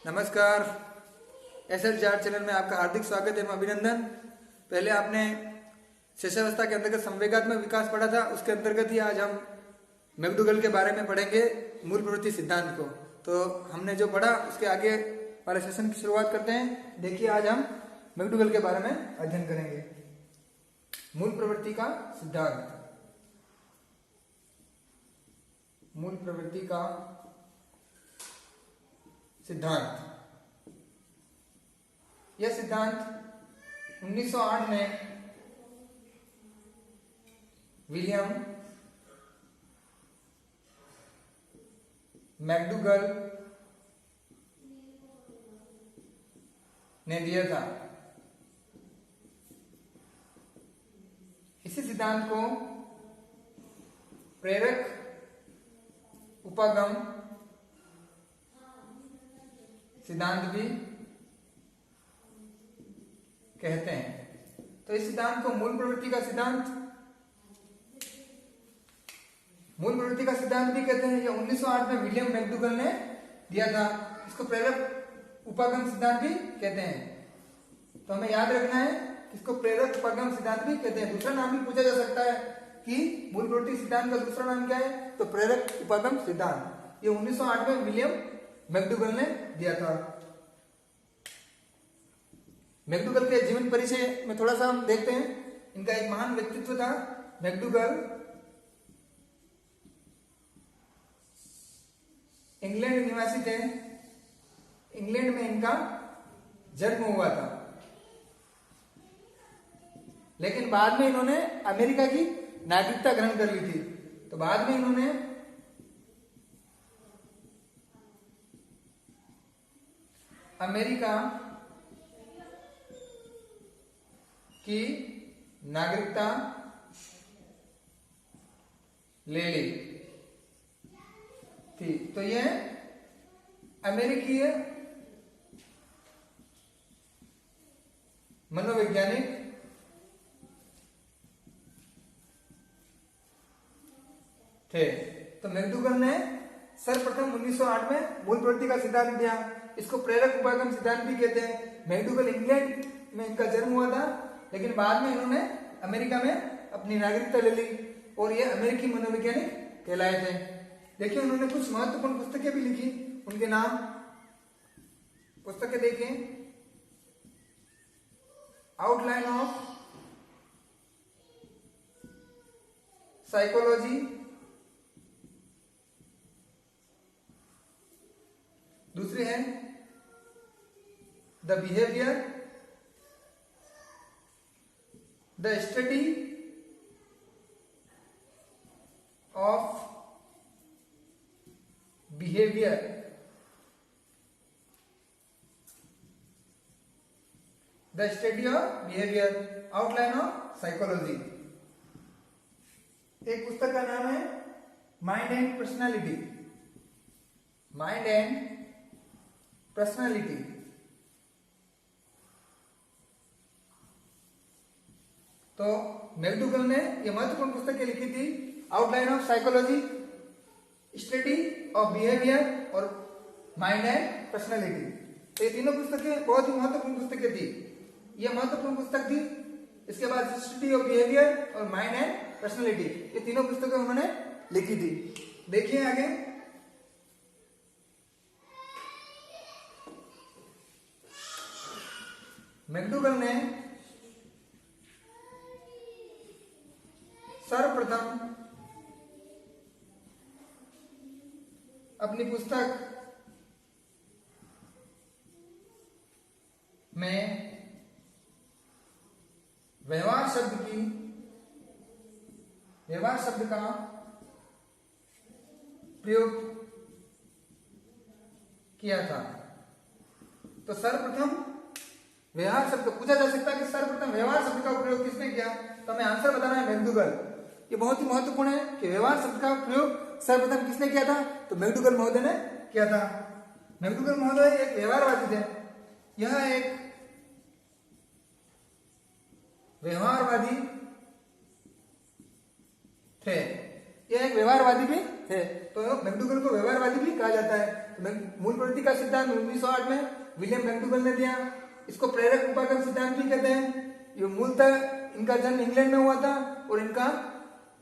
नमस्कार। SL chart channel में आपका हार्दिक स्वागत है। अभिनंदन। पहले आपने शिक्षावस्था के अंतर्गत संवेगात्मक विकास पढ़ा था, उसके अंतर्गत ही आज हम मैकडूगल के बारे में पढ़ेंगे, मूल प्रवृत्ति सिद्धांत को। तो हमने जो पढ़ा उसके आगे वाले सेशन की शुरुआत करते हैं। देखिए, आज हम मैकडूगल के बारे में अध्ययन करेंगे। मूल प्रवृत्ति का सिद्धांत। मूल प्रवृत्ति का सिद्धांत। यह सिद्धांत 1908 में विलियम मैकडूगल ने दिया था। इसी सिद्धांत को प्रेरक उपागम सिद्धांत भी कहते हैं। तो इस सिद्धांत को मूल प्रवृत्ति का सिद्धांत भी कहते हैं। यह 1908 में विलियम मैकडूगल ने दिया था। इसको प्रेरक उपागम सिद्धांत भी कहते हैं। तो हमें याद रखना है कि इसको प्रेरक उपागम सिद्धांत भी कहते हैं। दूसरा नाम भी पूछा जा सकता है कि मूल प्रवृत्ति सिद्धांत का दूसरा नाम क्या है, तो प्रेरक उपागम सिद्धांत। ये 1908 में विलियम मैकडूगल ने दिया था। मैकडूगल के जीवन परिचय में थोड़ा सा हम देखते हैं। इनका एक महान व्यक्तित्व था। मैकडूगल इंग्लैंड निवासी थे। इंग्लैंड में इनका जन्म हुआ था, लेकिन बाद में इन्होंने अमेरिका की नागरिकता ग्रहण कर ली थी। तो बाद में इन्होंने अमेरिका की नागरिकता ले ली थी। तो यह अमेरिकी मनोवैज्ञानिक थे। तो मैकडूगल ने सर्वप्रथम 1908 में मूल प्रवृत्ति का सिद्धांत दिया। इसको प्रेरक उपागम सिद्धांत भी कहते हैं। मैकडूगल इंग्लैंड में इनका जन्म हुआ था, लेकिन बाद में इन्होंने अमेरिका में अपनी नागरिकता ले ली और ये अमेरिकी मनोवैज्ञानिक कहलाए थे। देखिए, उन्होंने कुछ महत्वपूर्ण पुस्तकें भी लिखी। उनके नाम पुस्तकें देखें। आउटलाइन ऑफ साइकोलॉजी, दूसरी है the behaviour, the study of behaviour, the study of behaviour, outline of psychology. एक पुस्तक का नाम है mind and personality. Mind and personality. तो मैकडूगल ने यह महत्वपूर्ण पुस्तकें लिखी थी। Outline of psychology, study of behaviour और माइंड एंड पर्सनालिटी। तो ये तीनों पुस्तकें बहुत ही महत्वपूर्ण पुस्तकें थी। यह महत्वपूर्ण पुस्तक थी। इसके बाद स्टडी ऑफ बिहेवियर और माइंड एंड पर्सनालिटी, ये तीनों पुस्तकें उन्होंने लिखी थी। देखिए आगे। मैकडूगल ने सर्वप्रथम अपनी पुस्तक में व्यवहार शब्द का प्रयोग किया था। तो सर्वप्रथम व्यवहार शब्द पूछा जा सकता है कि सर्वप्रथम व्यवहार शब्द का प्रयोग किसने किया, तो हमें आंसर बताना है मैकडूगल। ये बहुत ही महत्वपूर्ण है कि व्यवहार शब्द का प्रयोग सर्वप्रथम किसने किया था, तो मैकडूगल महोदय ने किया था। मैकडूगल महोदय एक व्यवहारवादी थे। यह एक व्यवहारवादी थे, यह एक व्यवहारवादी भी थे, तो मैकडूगल को व्यवहारवादी भी कहा जाता है। मूल प्रवृत्ति का सिद्धांत 1908 में विलियम मैकडूगल ने दिया। इसको प्रेरक उपागम सिद्धांत भी कहते हैं। ये मूलतः इनका जन्म इंग्लैंड में हुआ था और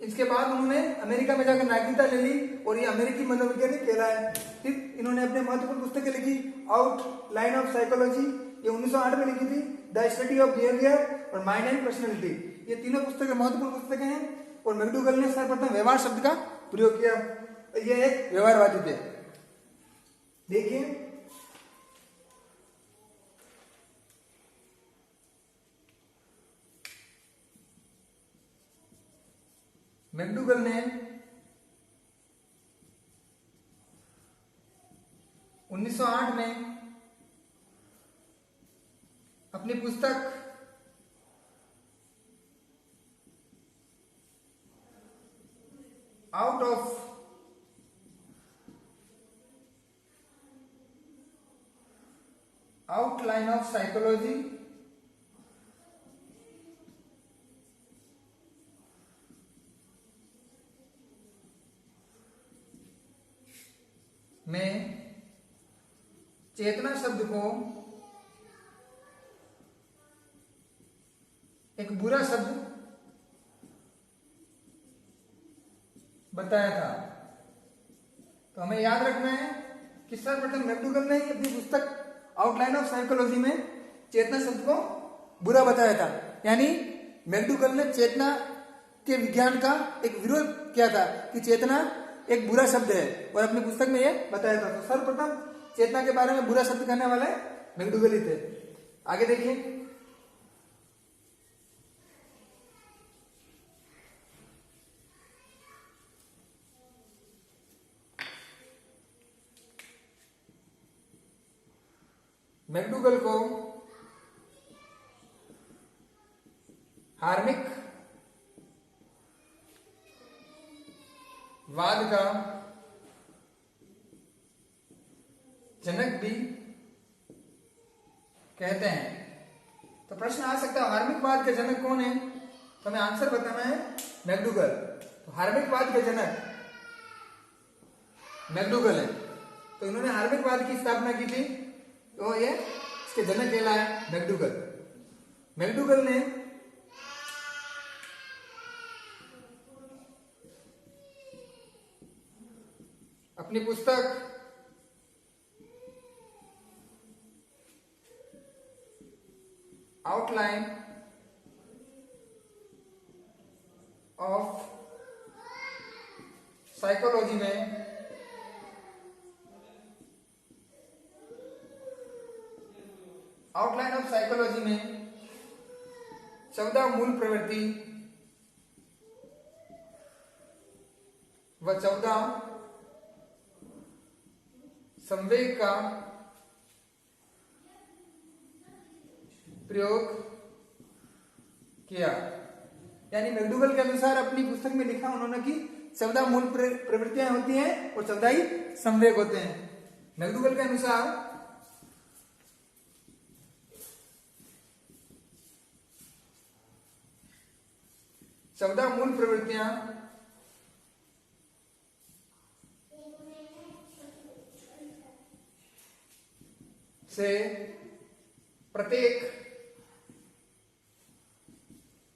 इसके बाद उन्होंने अमेरिका में जाकर नागरिकता ले ली और ये अमेरिकी मनोवैज्ञानिक कहलाए। फिर इन्होंने अपने महत्वपूर्ण पुस्तकें लिखी, आउटलाइन ऑफ साइकोलॉजी ये 1908 में लिखी थी, द स्टडी ऑफ बिहेवियर और माइंड एंड पर्सनैलिटी ये तीनों पुस्तकें महत्वपूर्ण पुस्तकें हैं। और मैकडूगल ने सर्वप्रथम व्यवहार शब्द का प्रयोग किया। ये एक व्यवहारवादी थे। देखिए मैकडूगल ने 1908 में अपनी पुस्तक आउटलाइन ऑफ साइकोलॉजी में चेतना शब्द को एक बुरा शब्द बताया था। तो हमें याद रखना है कि सर्वप्रथम मैकडूगल ने अपनी पुस्तक आउटलाइन ऑफ साइकोलॉजी में चेतना शब्द को बुरा बताया था। यानी मैकडूगल ने चेतना के विज्ञान का एक विरोध किया था कि चेतना एक बुरा शब्द है और अपनी पुस्तक में यह बताया था। तो सर्वप्रथम चेतना के बारे में बुरा शब्द कहने वाले मैकडूगल ही थे। आगे देखिए मैकडूगल को हार्मिक वाद का जनक भी कहते हैं। तो प्रश्न आ सकता है हार्मिकवाद के जनक कौन है? तो हमें आंसर बताना है मैकडूगल। तो हार्मिकवाद के जनक मैकडूगल है। तो इन्होंने हार्मिकवाद की स्थापना की थी, तो ये इसके जनक कहलाए मैकडूगल। मैकडूगल ने अपनी पुस्तक आउटलाइन ऑफ साइकोलॉजी में आउटलाइन ऑफ साइकोलॉजी में 14 मूल प्रवृत्ति व 14 संवेग का प्रयोग किया। यानी मैकडूगल के अनुसार अपनी पुस्तक में लिखा उन्होंने कि 14 मूल प्रवृत्तियां होती हैं और 14 ही संवेग होते हैं। मैकडूगल के अनुसार चौदह मूल प्रवृत्तियां से प्रत्येक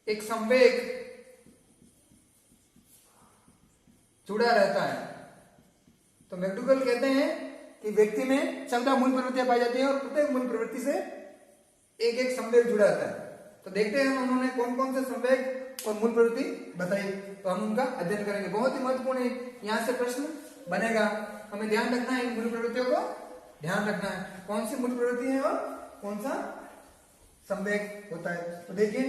एक संवेग जुड़ा रहता है। तो मैकडूगल कहते हैं कि व्यक्ति में 14 मूल प्रवृत्तियां पाई जाती हैं और प्रत्येक मूल प्रवृत्ति से एक एक संवेग जुड़ा रहता है। तो देखते हैं उन्होंने कौन कौन से संवेग और मूल प्रवृत्ति बताई, तो हम उनका अध्ययन करेंगे। बहुत ही महत्वपूर्ण है, यहाँ से प्रश्न बनेगा। हमें ध्यान रखना है, इन मूल प्रवृत्तियों को ध्यान रखना है, कौन सी मूल प्रवृत्ति है और कौन सा संवेग होता है। तो देखिए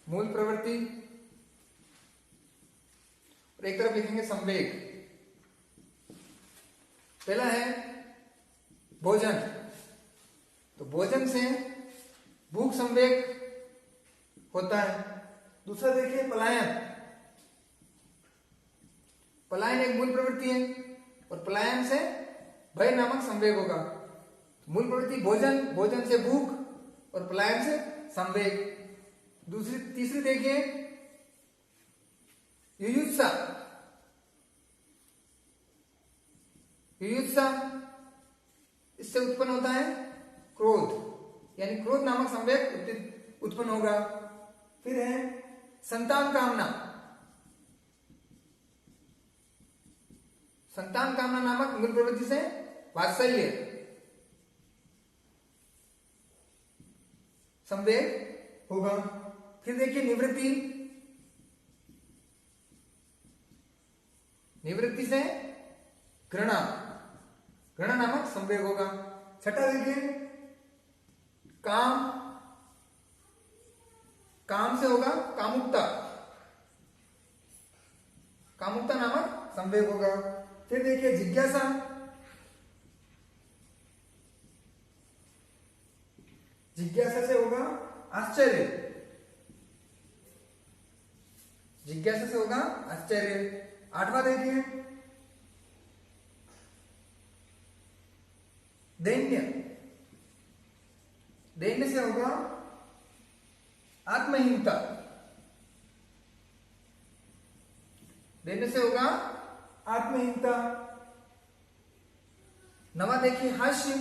मूल प्रवृत्ति और एक तरफ लिखेंगे संवेग। पहला है भोजन। तो भोजन से भूख संवेग होता है। दूसरा देखिए पलायन। पलायन एक मूल प्रवृत्ति है और पलायन से भय नामक संवेग होगा। मूल प्रवृत्ति भोजन, भोजन से भूख और पलायन से संवेग। तीसरी देखिए युयुत्सा। युयुत्सा, इससे उत्पन्न होता है क्रोध, यानी क्रोध नामक संवेग उत्पन्न होगा। फिर है संतान कामना, संतान कामना नामक मूल प्रवृत्ति से वात्सल्य संवेग होगा। फिर देखिए निवृत्ति, निवृत्ति से घृणा, घृणा नामक संवेग होगा। छठा देखिए काम, काम से होगा कामुकता, कामुकता नामक संवेग होगा। फिर देखिए जिज्ञासा, जिज्ञासा से होगा आश्चर्य, जिज्ञासा से होगा आश्चर्य। आठवां देखिए दैन्य, दैन्य से होगा आत्महीनता, दैन्य से होगा आत्महीनता। नवा देखिए हास्य,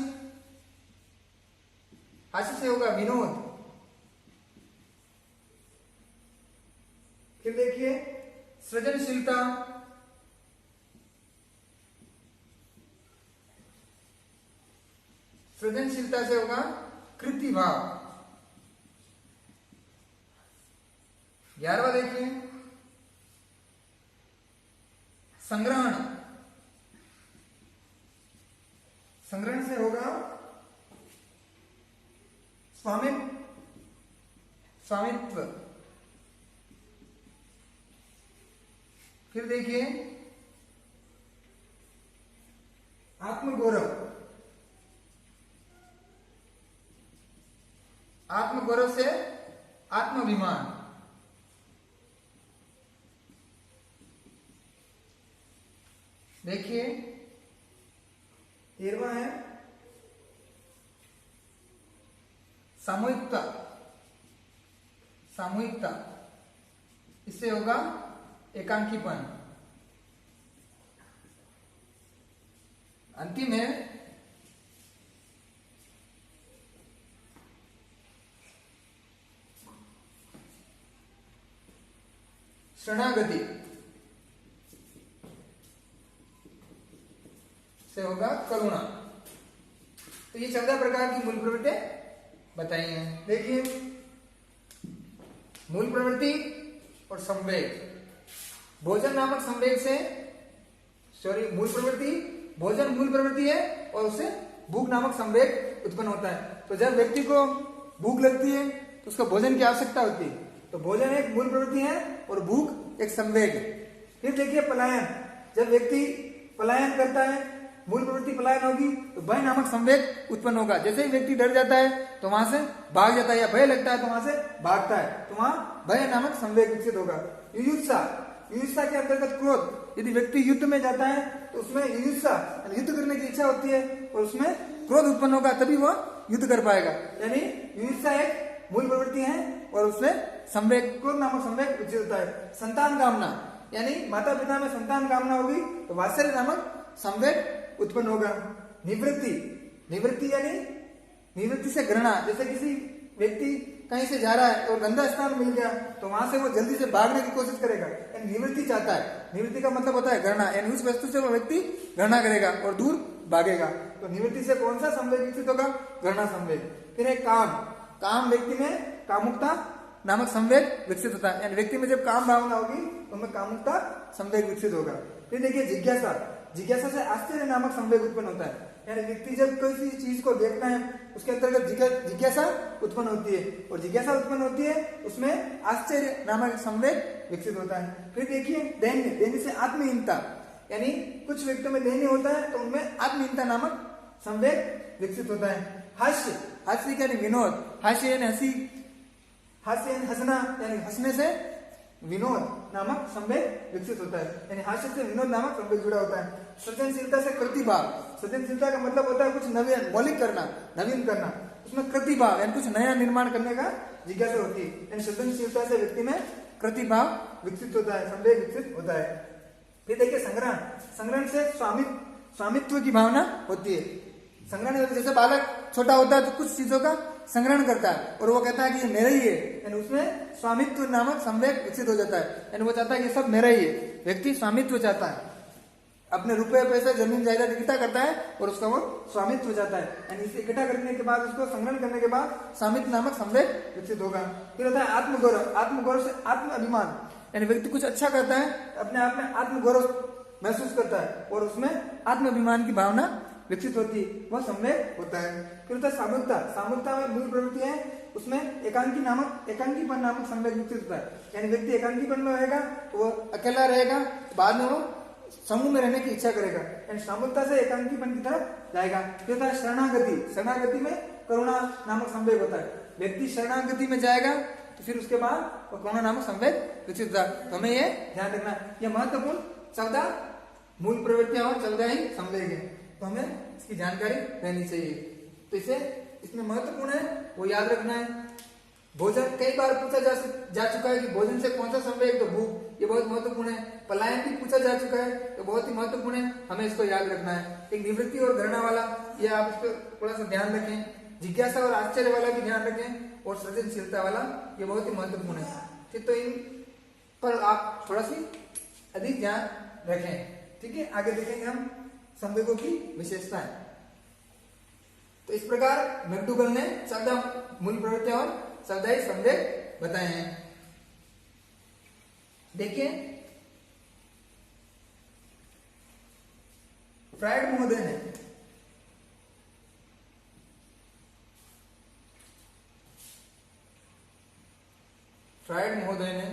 हास्य से होगा विनोद। फिर देखिए सृजनशीलता, सृजनशीलता से होगा कृति भाव। 11वां देखिए संग्रहण, संग्रहण से होगा स्वामित्व, स्वामित्व। फिर देखिए आत्मगौरव, आत्मगौरव से आत्माभिमान। देखिए 13वां है सामूहिकता, सामूहिकता, इससे होगा एकांकीपन। अंतिम है शरणागति, से होगा करुणा। तो ये 14 प्रकार की मूल प्रवृत्ति बताई हैं। देखिए मूल प्रवृत्ति और संवेग, भोजन नामक संवेग से, सॉरी मूल प्रवृत्ति, भोजन मूल प्रवृत्ति है और उससे भूख नामक संवेग उत्पन्न होता है। तो जब व्यक्ति को भूख लगती है तो उसको भोजन की आवश्यकता होती है, तो भोजन एक मूल प्रवृत्ति है और भूख एक संवेग है। फिर देखिए पलायन, जब व्यक्ति पलायन करता है, मूल प्रवृत्ति पलायन होगी तो भय नामक संवेग उत्पन्न होगा। जैसे ही व्यक्ति डर जाता है तो वहां से भाग जाता है, या भय लगता है तो वहां से भागता है, तो वहां भय नामक संवेग विकसित होगा। युयुत्सा, युयुत्सा के अंतर्गत क्रोध, यदि व्यक्ति युद्ध में जाता है तो उसमें युयुत्सा युद्ध करने की इच्छा होती है और उसमें क्रोध उत्पन्न होगा, तभी वह युद्ध कर पाएगा। यानी युयुत्सा एक मूल प्रवृत्ति है और उसमें संवेग, क्रोध नामक संवेग विकसित होता है। संतान कामना, यानी माता पिता में संतान कामना होगी तो वात्सल्य नामक संवेग उत्पन्न होगा। निवृत्ति, निवृत्ति यानी निवृत्ति से घृणा, जैसे किसी व्यक्ति कहीं से जा रहा है और गंदा स्थान मिल गया तो वहां से वो जल्दी से भागने की कोशिश करेगा, यानी निवृत्ति चाहता है। निवृत्ति का मतलब होता है घृणा, यानी उस वस्तु से वो व्यक्ति घृणा करेगा और दूर भागेगा। तो निवृत्ति से कौन सा संवेग विकसित होगा? घृणा संवेग। फिर है काम, काम व्यक्ति में कामुकता नामक संवेग विकसित होता है, यानी व्यक्ति में जब काम भावना होगी तो उनमें कामुकता संवेग विकसित होगा। फिर देखिए जिज्ञासा, जिज्ञासा से आश्चर्य नामक संवेग उत्पन्न होता है, यानी व्यक्ति जब किसी चीज को देखता है उसके अंतर्गत जिज्ञासा उत्पन्न होती है, और जिज्ञासा उत्पन्न होती है उसमें आश्चर्य नामक संवेग विकसित होता है। फिर देखिए दैन्य, दैन्य से आत्महीनता, यानी कुछ व्यक्तियों में दैन्य होता है तो उनमें आत्महीनता नामक संवेग विकसित होता है। हास्य, हास्य यानी विनोद, हास्य यानी हंसी, हास्य यानी हंसना, यानी हंसने से विनोद नामक संवेग विकसित होता है, यानी हास्य से विनोद नामक संवेग जुड़ा होता है। सृजनशीलता से प्रतिभाव, सृजनशीलता का मतलब होता है कुछ नवीन, मौलिक करना, नवीन करना, उसमें प्रतिभाव यानी कुछ नया निर्माण करने का जिज्ञासा होती है, यानी सृजनशीलता से व्यक्ति में प्रतिभाव विकसित होता है, संवेग विकसित होता है। फिर देखिए संग्रहण, संग्रहण से स्वामित्व की भावना होती है। संग्रहण जैसे बालक छोटा होता है तो कुछ चीजों का संग्रहण करता है और वो कहता है कि ये मेरा ही है, यानी उसमें स्वामित्व नामक संवेग विकसित हो जाता है, यानी वो चाहता है कि सब मेरा ही है। व्यक्ति स्वामित्व चाहता है, अपने रुपए पैसे जमीन जायदाद इकट्ठा करता है और उसका वो स्वामित्व चाहता है, यानी इसे इकट्ठा करने के बाद उसको संग्रहण करने के बाद स्वामित्व नामक संवेग विकसित होगा। फिर होता है आत्मगौरव। आत्मगौरव से आत्म अभिमान, यानी व्यक्ति कुछ अच्छा करता है, अपने आप में आत्मगौरव महसूस करता है और उसमें आत्म अभिमान की भावना विकसित होती है, वह संवेग होता है। फिर होता है सामूहिकता। सामूहिकता में मूल प्रवृत्ति है, उसमें एकांकीपन नामक संवेग विकसित होता है, यानी व्यक्ति एकांकीपन में रहेगा तो वो अकेला रहेगा, बाद में वो समूह में रहने की इच्छा करेगा, यानी सामूहिकता से एकांकीपन की तरफ जाएगा। फिर होता है शरणागति। शरणागति में करुणा नामक संवेग होता है, व्यक्ति शरणागति में जाएगा तो फिर उसके बाद वो करुणा नामक संवेग विकसित होता है। तो हमें ये ध्यान रखना है, ये महत्वपूर्ण 14 मूल प्रवृत्तियां और 14 ही संवेग है, तो हमें इसकी जानकारी रहनी चाहिए। तो इसे इसमें महत्वपूर्ण है वो याद रखना है। भोजन कई बार पूछा जा चुका है कि भोजन से कौन सा संवेग, तो भूख, ये बहुत महत्वपूर्ण है। पलायन भी पूछा जा चुका है तो बहुत ही महत्वपूर्ण है, हमें इसको याद रखना है। एक निवृत्ति और घृणा वाला, ये आप इस पर थोड़ा सा ध्यान रखें। जिज्ञासा और आश्चर्य वाला भी ध्यान रखें, और सृजनशीलता वाला, ये बहुत ही महत्वपूर्ण है। ठीक, तो इन पर आप थोड़ा सी अधिक ध्यान रखें। ठीक है, आगे देखेंगे हम संवेगों की विशेषताएं। तो इस प्रकार मैकडूगल ने 14 मूल प्रवृत्तियां और 14 ही संवेग बताए हैं। देखिए, फ्रायड महोदय ने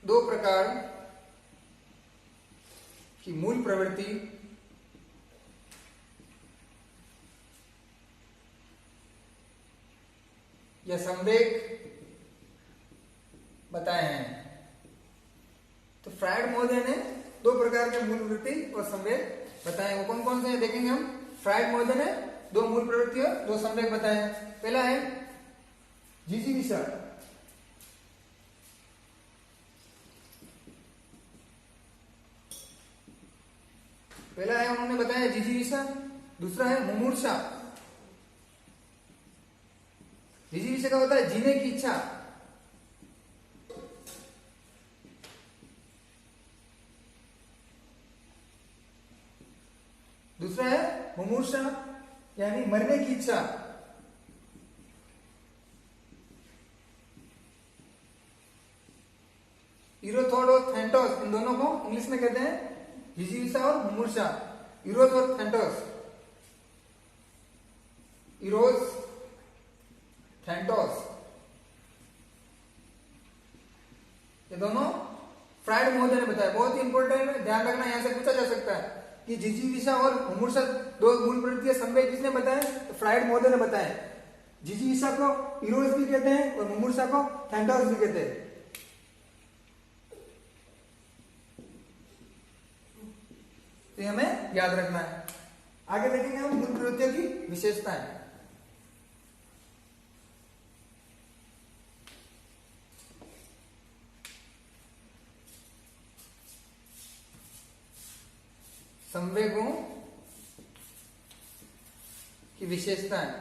दो प्रकार की मूल प्रवृत्ति या संवेग बताए हैं। तो फ्रायड महोदय ने 2 प्रकार के मूल प्रवृत्ति और संवेग बताए हैं। वो कौन कौन से हैं देखेंगे हम। फ्रायड महोदय ने 2 मूल प्रवृत्ति और 2 संवेग बताए हैं। पहला है जिजीविषा। पहला है उन्होंने बताया जिजीविषा, दूसरा है मुमूर्षा। जिजीविषा का होता है जीने की इच्छा, दूसरा है मुमूर्षा यानी मरने की इच्छा। इरोथोडोथेंटोस, इन दोनों को इंग्लिश में कहते हैं जिजीविषा और मुमूर्षा। इरोस और थेंटोस, इरोस थेंटोस, ये दोनों फ्रायड महोदय ने बताया। बहुत ही इंपॉर्टेंट है, ध्यान रखना, यहां से पूछा जा सकता है कि जिजीविषा और मुमूर्षा 2 मूल प्रवृत्ति संवेग किसने बताया, तो फ्रायड महोदय ने बताया। जिजीविषा को इरोस भी कहते हैं और मुमूर्षा को थेंटोस भी कहते हैं। तो हमें याद रखना है। आगे देखेंगे हम मूल प्रवृत्तियों की विशेषताएं। संवेगों की विशेषताएं,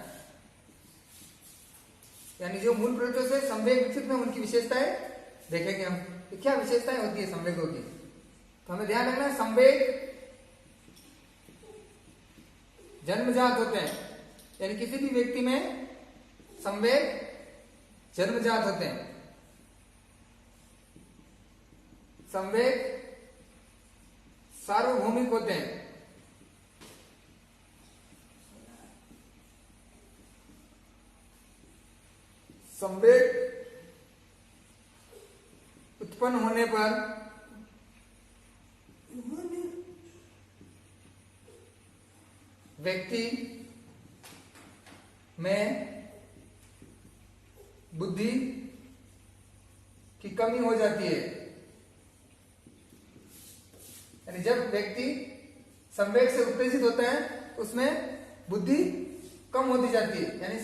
यानी जो मूल प्रवृत्तियों से संवेग विकसित में उनकी विशेषताएं देखेंगे हम। तो क्या विशेषताएं होती है संवेगों की, तो हमें ध्यान रखना है संवेग जन्मजात होते हैं, यानी किसी भी व्यक्ति में संवेग जन्मजात होते हैं। संवेग सार्वभौमिक होते हैं। संवेग उत्पन्न होने पर व्यक्ति में बुद्धि की कमी हो जाती है। यानी जब व्यक्ति संवेग से उत्तेजित होता है उसमें बुद्धि कम होती जाती है, यानी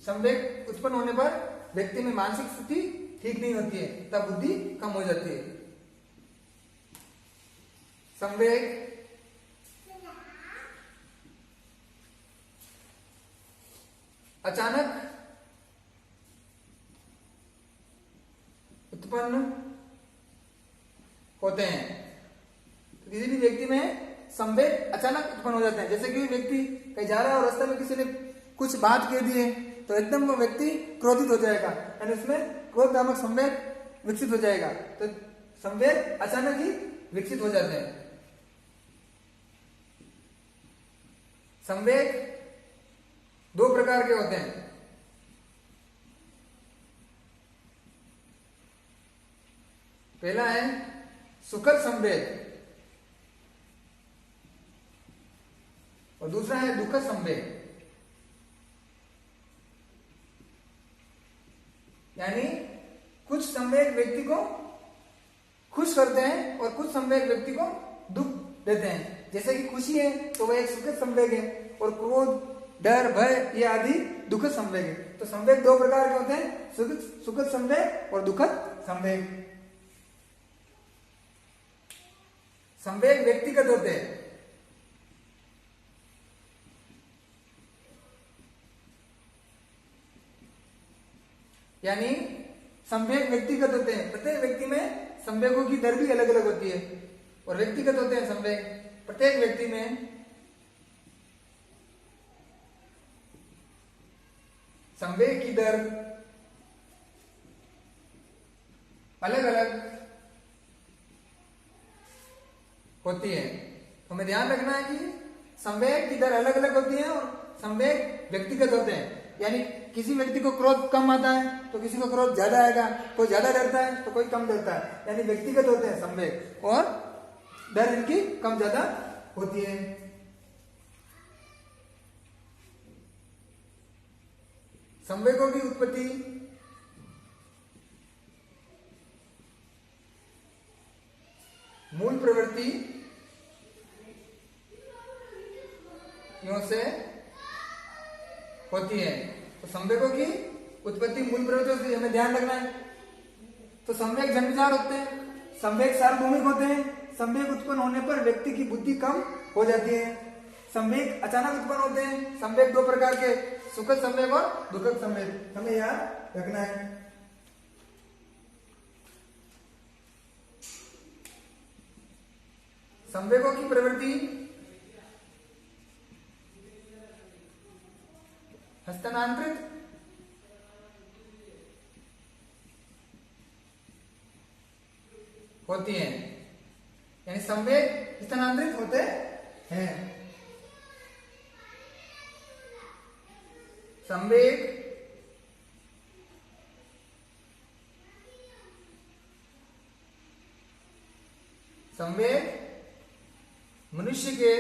संवेग उत्पन्न होने पर व्यक्ति में मानसिक स्थिति ठीक नहीं होती है, तब बुद्धि कम हो जाती है। संवेग अचानक उत्पन्न होते हैं। तो किसी भी व्यक्ति में संवेग अचानक उत्पन्न हो जाते हैं। जैसे कि व्यक्ति कहीं जा रहा है और रास्ते में किसी ने कुछ बात कह दी है तो एकदम वो व्यक्ति क्रोधित हो जाएगा, यानी उसमें क्रोध नामक संवेग विकसित हो जाएगा। तो संवेग अचानक ही विकसित हो जाते हैं। संवेग दो प्रकार के होते हैं। पहला है सुखद संवेग और दूसरा है दुखद संवेग। यानी कुछ संवेग व्यक्ति को खुश करते हैं और कुछ संवेग व्यक्ति को दुख देते हैं। जैसे कि खुशी है तो वह एक सुखद संवेग है और क्रोध, डर, भय ये आदि दुखद संवेग है। तो संवेग दो प्रकार के होते हैं, सुखद संवेग और दुखद संवेग। संवेग व्यक्तिगत होते हैं। यानी संवेग व्यक्तिगत होते हैं। प्रत्येक व्यक्ति में संवेगों की दर भी अलग अलग होती है और व्यक्तिगत होते हैं संवेग। प्रत्येक व्यक्ति में संवेग की दर अलग अलग होती है। तो हमें ध्यान रखना है कि संवेग की दर अलग अलग होती है और संवेग व्यक्तिगत होते हैं। यानी किसी व्यक्ति को क्रोध कम आता है तो किसी को क्रोध ज्यादा आएगा, कोई ज्यादा डरता है तो कोई कम डरता है। यानी व्यक्तिगत होते हैं संवेग और दर इनकी कम ज्यादा होती है। संवेगों की उत्पत्ति मूल प्रवृत्ति से होती है। तो संवेगों की उत्पत्ति मूल प्रवृत्तियों से हमें ध्यान रखना है। तो संवेग जन्मजात होते हैं, संवेग सार्वभौमिक होते हैं। संवेग उत्पन्न होने पर व्यक्ति की बुद्धि कम हो जाती है। संवेग अचानक उत्पन्न होते हैं। संवेग दो प्रकार के, सुखद संवेग और दुखद संवेग, हमें याद रखना है। संवेगों की प्रवृत्ति हस्तांतरित होती है। यानी संवेग स्थानांतरित होते हैं। संवेग संवेग मनुष्य के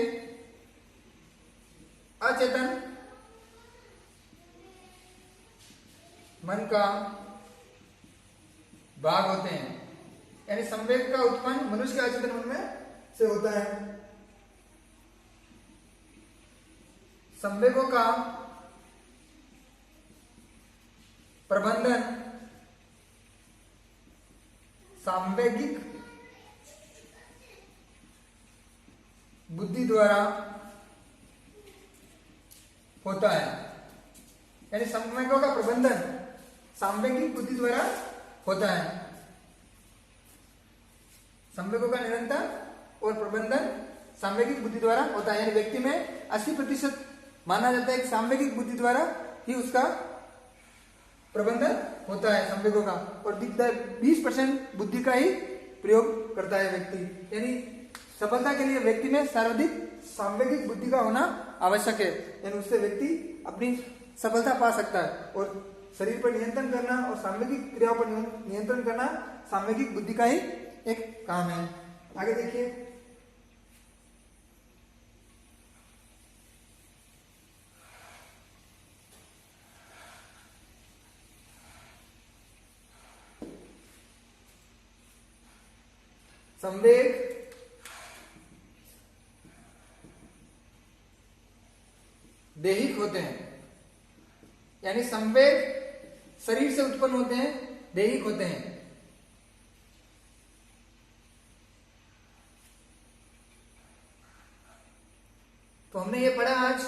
अचेतन मन का भाग होते हैं। यानी संवेग का उत्पन्न मनुष्य के अचेतन मन में से होता है। संवेगों का प्रबंधन सांवेगिक बुद्धि द्वारा होता है। यानी संवेगों का प्रबंधन सांवेगिक बुद्धि द्वारा होता है। संवेगों का निरंतर और प्रबंधन सांवेगिक बुद्धि द्वारा होता है। यानी व्यक्ति में 80% माना जाता है कि सांवेगिक बुद्धि द्वारा ही उसका प्रबंधन होता है संवेगों का, और 20% बुद्धि का ही प्रयोग करता है व्यक्ति। यानी सफलता के लिए व्यक्ति में सर्वाधिक सांवेगिक बुद्धि का होना आवश्यक है। यानी उससे व्यक्ति अपनी सफलता पा सकता है। और शरीर पर नियंत्रण करना और सांवेगिक क्रियाओं पर नियंत्रण करना सांवेगिक बुद्धि का ही एक काम है। आगे देखिए, संवेग दैहिक होते हैं। यानी संवेग शरीर से उत्पन्न होते हैं दैहिक होते हैं। तो हमने ये पढ़ा आज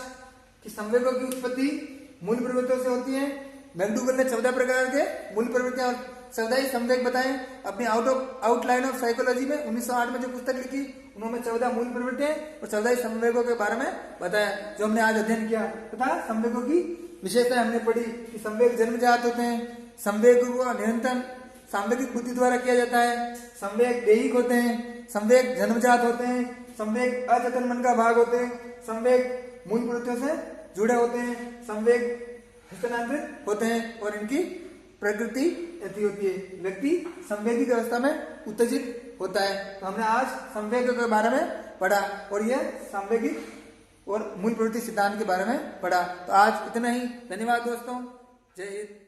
कि संवेगों की उत्पत्ति मूल प्रवृत्तियों से होती है। मैक्डूगल ने 14 प्रकार के मूल प्रवृत्तियां और 14 संवेग बताए। अपनी आउटलाइन ऑफ साइकोलॉजी में 1908 में जो पुस्तक लिखी उन्होंने 14 मूल प्रवृत्तियां और 14 संवेगों के बारे में बताया, जो हमने आज अध्ययन किया तथा संवेगों की विशेषताएं हमने पढ़ी कि संवेग जन्मजात होते हैं, संवेगों को नियंत्रण सांवेगिक बुद्धि द्वारा किया जाता है, संवेग दैहिक होते हैं, संवेग जन्मजात होते हैं, संवेग अचेतन मन का भाग होते हैं, संवेग मूल प्रवृत्तियों से जुड़े होते हैं, संवेग हस्तांतरित होते हैं और इनकी प्रकृति ऐसी होती है, व्यक्ति संवेगिक अवस्था में उत्तेजित होता है। तो हमने आज संवेग के बारे में पढ़ा और यह संवेगिक और मूल प्रवृत्ति सिद्धांत के बारे में पढ़ा। तो आज इतना ही। धन्यवाद दोस्तों। जय हिंद।